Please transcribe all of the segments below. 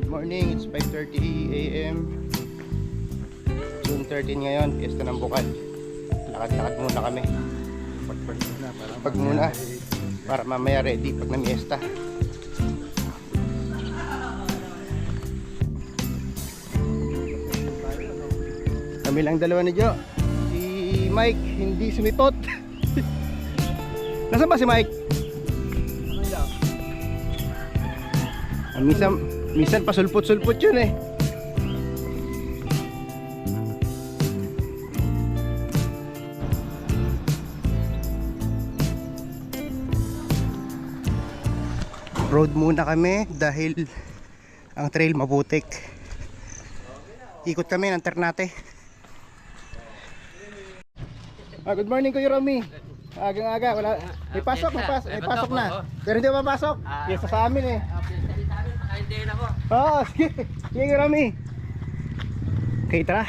Morning, it's 5:30 AM. June 13 ngayon, Fiesta ng Bukal. Lakad-lakad muna kami. Pag muna para mamaya ready pag na-miesta. Kami lang dalawa ni Jo. Si Mike hindi sumipot. Nasaan ba si Mike? Minsan pasulpot-sulpot yun eh. Road muna kami dahil ang trail maputik. Ikot kami ng Ternate. Good morning Kuya Romy. Agang-aga, wala. May pasok na. Pero hindi papasok. Yes, sa amin eh. Hindi na ko. Oo, sige. Sige Kuya Romy. Okay, tara.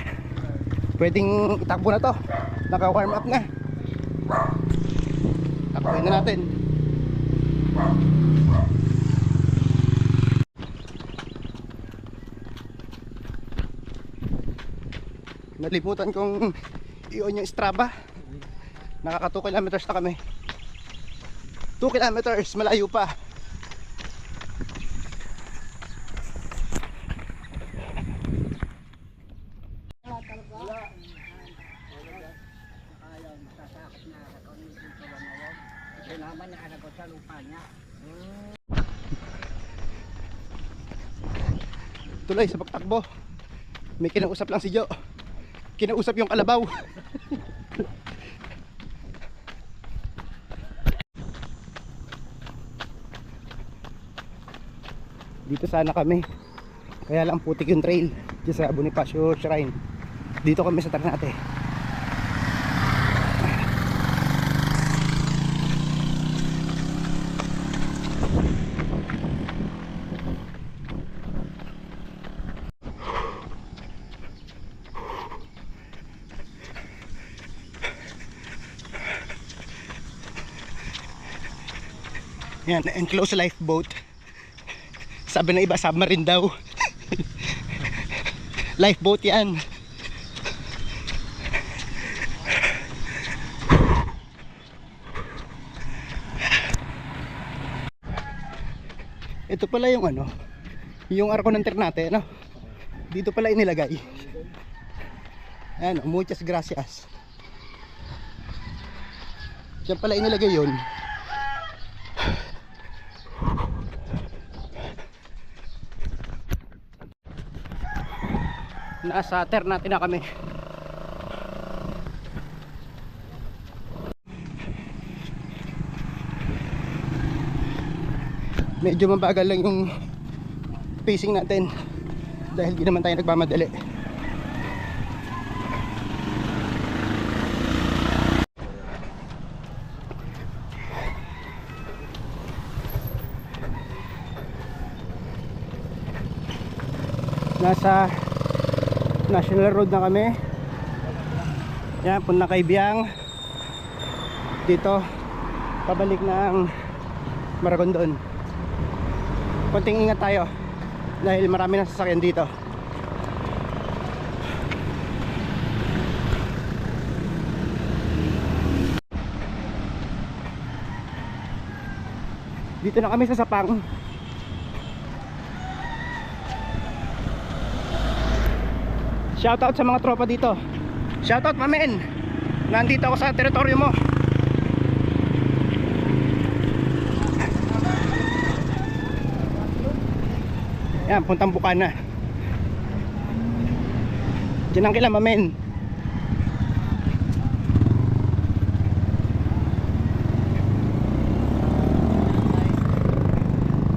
Pwedeng itakbo na to. Naka-warm up na. Takbuhin na natin. Nalimutan kong i-on yung Strava. Nakaka 2 kilometers na kami. 2 kilometers, malayo pa. Tuloy sa pagtakbo. May kinausap lang si Jo. Kinausap yung kalabaw. Dito sana kami. Kaya lang putik yung trail. Dito sa Bonifacio Shrine. Dito kami sa Ternate. Yan, enclosed lifeboat. Sabi na iba, submarine daw. Lifeboat yan. Ito pala yung ano, yung arko ng Ternate, ano? Dito pala inilagay. Ayan, muchas gracias. Diyan pala inilagay yun. Nasa Ternate na kami. Medyo mabagal lang yung pacing natin dahil di naman tayo nagmamadali. Nasa National Road na kami. Yan, punta kay Biang. Dito pabalik ng Maragondon. Konting ingat tayo dahil marami na sasakyan dito. Dito na kami sa Sapang. Shoutout sa mga tropa dito. Shoutout mamen. Nandito ako sa teritoryo mo. Yan, puntang Bukana. Diyan ang kila mamen.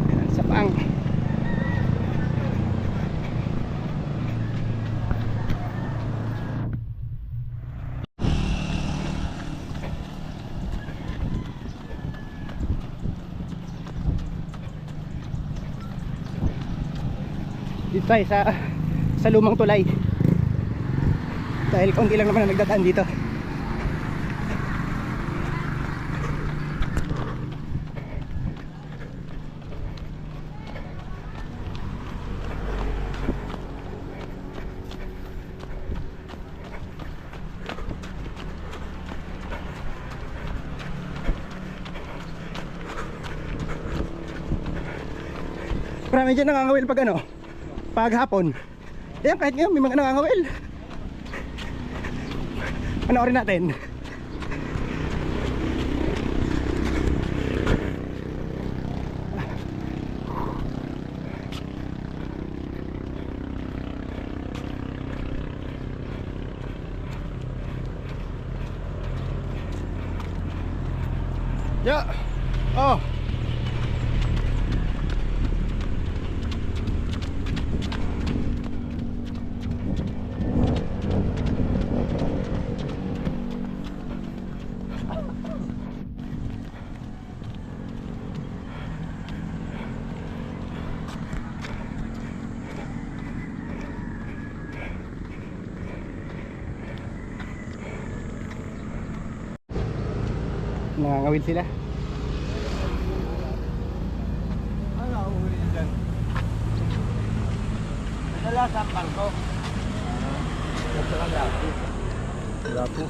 Yan, Sapang. Dito tayo sa lumang tulay dahil kaunti lang naman ang nagdadaan dito. Marami dyan nangangawil pag ano, pag hapon. Ayan, kahit ngayon may mga nangangawil. Panoorin natin. Ya. Oh. Nangangawil sila. Ano ang huli niyo dyan? Dala sa palko. Ito lang lapo. Lapo.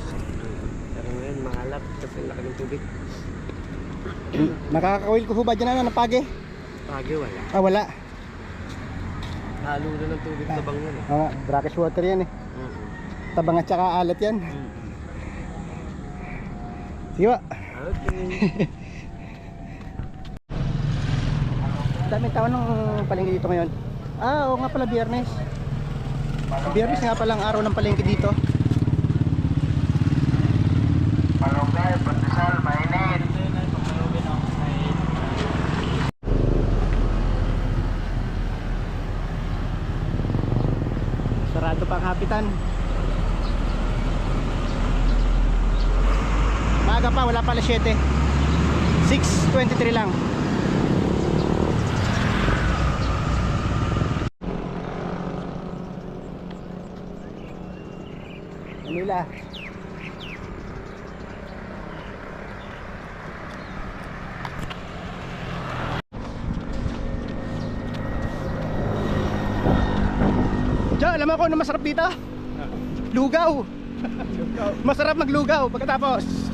Pero ngayon mahalap kasi laki ng tubig. Nakakakawil ko ho ba dyan ng page? Pagi wala. Ah, wala. Halo na ng tubig tabang yan eh. Ah, brackish water yan eh. Tabang at saka alat yan. Sige ba? Okay. Daming tao ng palengke dito ngayon. Ah, oo nga pala, Biyernes. Biyernes nga palang araw ng palengke dito. Malunggay, pandesal, mainit. Sarado pa ang Hapitan. Maaga pa, wala pala 7. 6:23 lang. Manila. Diyan, alam mo kung ano masarap dito? Lugaw. Masarap maglugaw pagkatapos.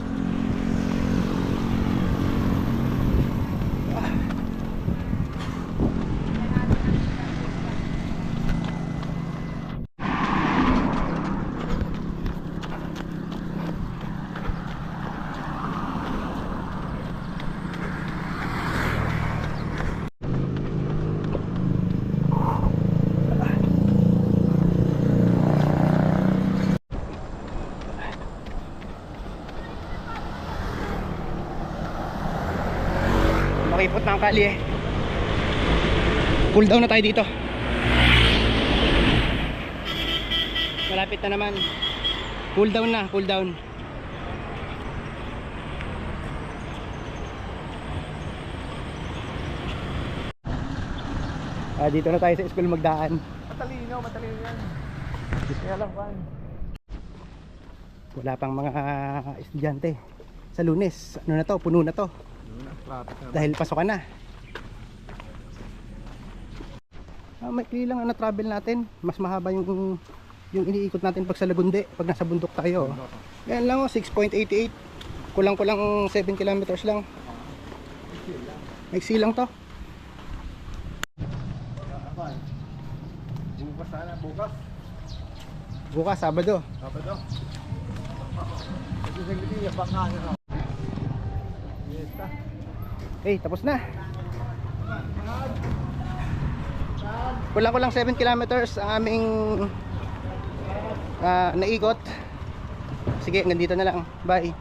Makipot na ang kali eh. Cool down na tayo dito. Malapit na naman. Cool down na, cool down. Dito na tayo sa school magdaan. Matalino yan. Kaya lang pan. Wala pang mga estudyante. Sa Lunes, ano na to, puno na to. Dahil pasokan na. Maikli lang ang na-travel natin. Mas mahaba yung iniikot natin pag sa Lagundi, pag nasa bundok tayo. Yan lang 6.88. Kulang-kulang 7 kilometers lang. Maiksi lang to. Bukas sana, bukas. Bukas, Sabado. Sabado. Kasi sa gili, yapang nga na. Okay, tapos na. Kulang-kulang 7 kilometers ang aming naikot. Sige, hanggang dito na lang. Bye.